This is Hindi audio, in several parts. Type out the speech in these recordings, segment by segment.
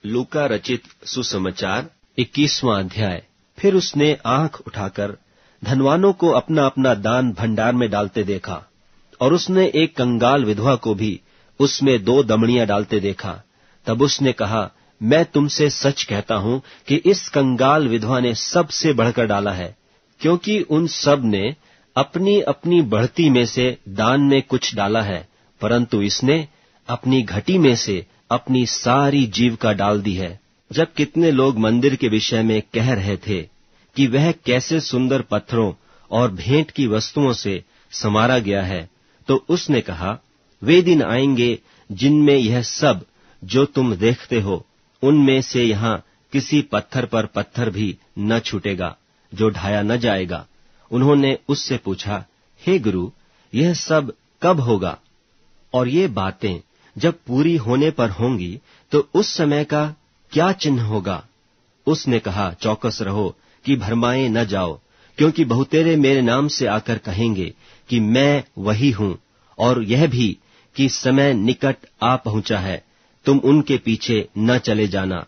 लूका रचित सुसमाचार 21वां अध्याय। फिर उसने आंख उठाकर धनवानों को अपना अपना दान भंडार में डालते देखा, और उसने एक कंगाल विधवा को भी उसमें 2 दमड़ियां डालते देखा। तब उसने कहा, मैं तुमसे सच कहता हूं कि इस कंगाल विधवा ने सबसे बढ़कर डाला है, क्योंकि उन सब ने अपनी अपनी बढ़ती में से दान में कुछ डाला है, परंतु इसने अपनी घटी में से अपनी सारी जीविका डाल दी है। जब कितने लोग मंदिर के विषय में कह रहे थे कि वह कैसे सुंदर पत्थरों और भेंट की वस्तुओं से संवारा गया है, तो उसने कहा, वे दिन आएंगे जिनमें यह सब जो तुम देखते हो, उनमें से यहाँ किसी पत्थर पर पत्थर भी न छूटेगा जो ढाया न जाएगा। उन्होंने उससे पूछा, हे गुरु, यह सब कब होगा, और ये बातें जब पूरी होने पर होंगी तो उस समय का क्या चिन्ह होगा? उसने कहा, चौकस रहो कि भरमाए न जाओ, क्योंकि बहुतेरे मेरे नाम से आकर कहेंगे कि मैं वही हूं, और यह भी कि समय निकट आ पहुंचा है, तुम उनके पीछे न चले जाना।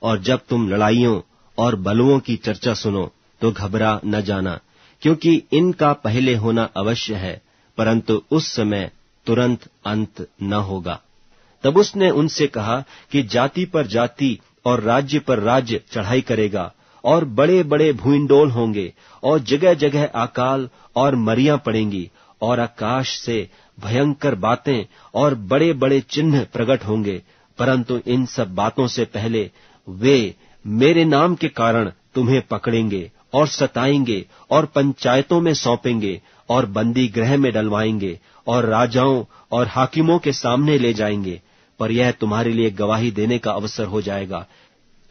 और जब तुम लड़ाइयों और बलुओं की चर्चा सुनो तो घबरा न जाना, क्योंकि इनका पहले होना अवश्य है, परंतु उस समय तुरंत अंत न होगा। तब उसने उनसे कहा कि जाति पर जाति और राज्य पर राज्य चढ़ाई करेगा, और बड़े बड़े भूइंडोल होंगे, और जगह जगह अकाल और मरियां पड़ेंगी, और आकाश से भयंकर बातें और बड़े बड़े चिन्ह प्रकट होंगे। परंतु इन सब बातों से पहले वे मेरे नाम के कारण तुम्हें पकड़ेंगे और सताएंगे, और पंचायतों में सौंपेंगे, और बंदी गृह में डलवाएंगे, और राजाओं और हाकिमों के सामने ले जाएंगे। पर यह तुम्हारे लिए गवाही देने का अवसर हो जाएगा।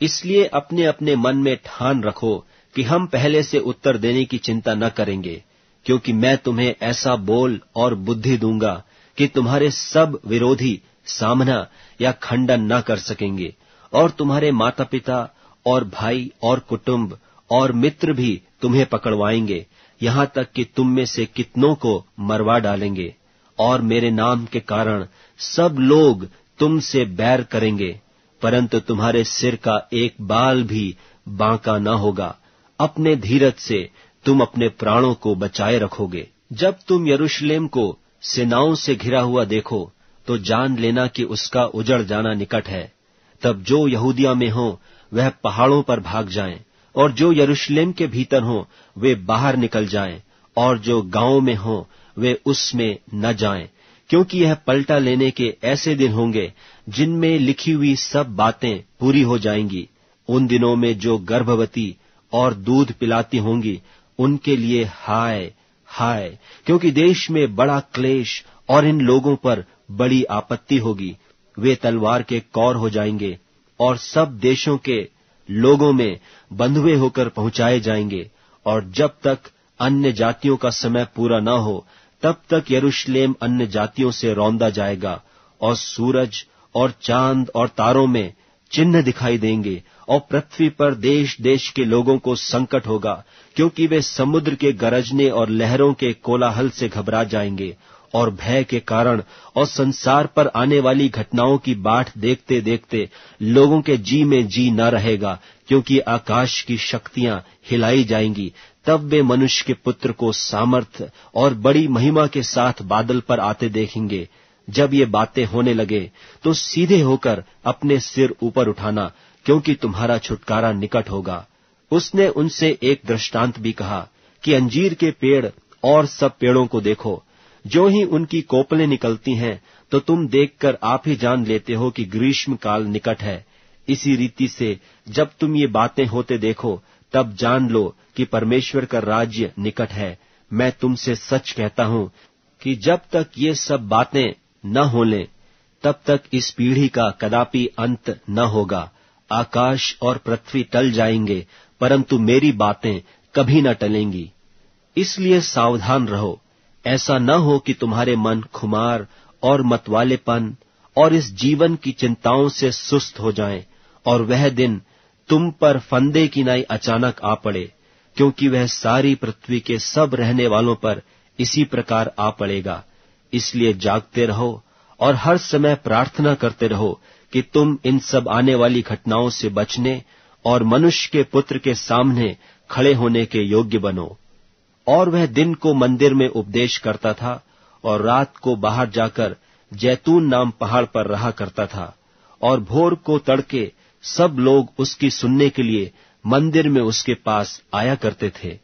इसलिए अपने अपने मन में ठान रखो कि हम पहले से उत्तर देने की चिंता न करेंगे, क्योंकि मैं तुम्हें ऐसा बोल और बुद्धि दूंगा कि तुम्हारे सब विरोधी सामना या खंडन न कर सकेंगे, और तुम्हारे माता पिता और भाई और कुटुंब और मित्र भी तुम्हें पकड़वाएंगे, यहाँ तक कि तुम में से कितनों को मरवा डालेंगे। और मेरे नाम के कारण सब लोग तुमसे बैर करेंगे, परंतु तुम्हारे सिर का एक बाल भी बांका न होगा। अपने धीरज से तुम अपने प्राणों को बचाए रखोगे। जब तुम यरूशलेम को सेनाओं से घिरा हुआ देखो तो जान लेना कि उसका उजड़ जाना निकट है। तब जो यहूदिया में हो वह पहाड़ों पर भाग जाएं, और जो यरूशलेम के भीतर हो वे बाहर निकल जाएं, और जो गांवों में हो वे उसमें न जाएं, क्योंकि यह पलटा लेने के ऐसे दिन होंगे जिनमें लिखी हुई सब बातें पूरी हो जाएंगी। उन दिनों में जो गर्भवती और दूध पिलाती होंगी उनके लिए हाय हाय, क्योंकि देश में बड़ा क्लेश और इन लोगों पर बड़ी आपत्ति होगी। वे तलवार के कौर हो जाएंगे और सब देशों के लोगों में बंधुए होकर पहुंचाए जाएंगे। और जब तक अन्य जातियों का समय पूरा न हो तब तक यरूशलेम अन्य जातियों से रौंदा जाएगा, और सूरज और चांद और तारों में चिन्ह दिखाई देंगे, और पृथ्वी पर देश देश के लोगों को संकट होगा, क्योंकि वे समुद्र के गरजने और लहरों के कोलाहल से घबरा जाएंगे, और भय के कारण और संसार पर आने वाली घटनाओं की बाट देखते देखते लोगों के जी में जी न रहेगा, क्योंकि आकाश की शक्तियां हिलाई जाएंगी। तब वे मनुष्य के पुत्र को सामर्थ और बड़ी महिमा के साथ बादल पर आते देखेंगे। जब ये बातें होने लगे तो सीधे होकर अपने सिर ऊपर उठाना, क्योंकि तुम्हारा छुटकारा निकट होगा। उसने उनसे एक दृष्टांत भी कहा कि अंजीर के पेड़ और सब पेड़ों को देखो, जो ही उनकी कोपलें निकलती हैं तो तुम देखकर आप ही जान लेते हो कि ग्रीष्म काल निकट है। इसी रीति से जब तुम ये बातें होते देखो तब जान लो कि परमेश्वर का राज्य निकट है। मैं तुमसे सच कहता हूं कि जब तक ये सब बातें न हो लें तब तक इस पीढ़ी का कदापि अंत न होगा। आकाश और पृथ्वी टल जाएंगे, परंतु मेरी बातें कभी न टलेंगी। इसलिए सावधान रहो, ऐसा न हो कि तुम्हारे मन खुमार और मतवालेपन और इस जीवन की चिंताओं से सुस्त हो जाएं, और वह दिन तुम पर फंदे की नाई अचानक आ पड़े, क्योंकि वह सारी पृथ्वी के सब रहने वालों पर इसी प्रकार आ पड़ेगा। इसलिए जागते रहो और हर समय प्रार्थना करते रहो कि तुम इन सब आने वाली घटनाओं से बचने और मनुष्य के पुत्र के सामने खड़े होने के योग्य बनो। और वह दिन को मंदिर में उपदेश करता था और रात को बाहर जाकर जैतून नाम पहाड़ पर रहा करता था, और भोर को तड़के सब लोग उसकी सुनने के लिए मंदिर में उसके पास आया करते थे।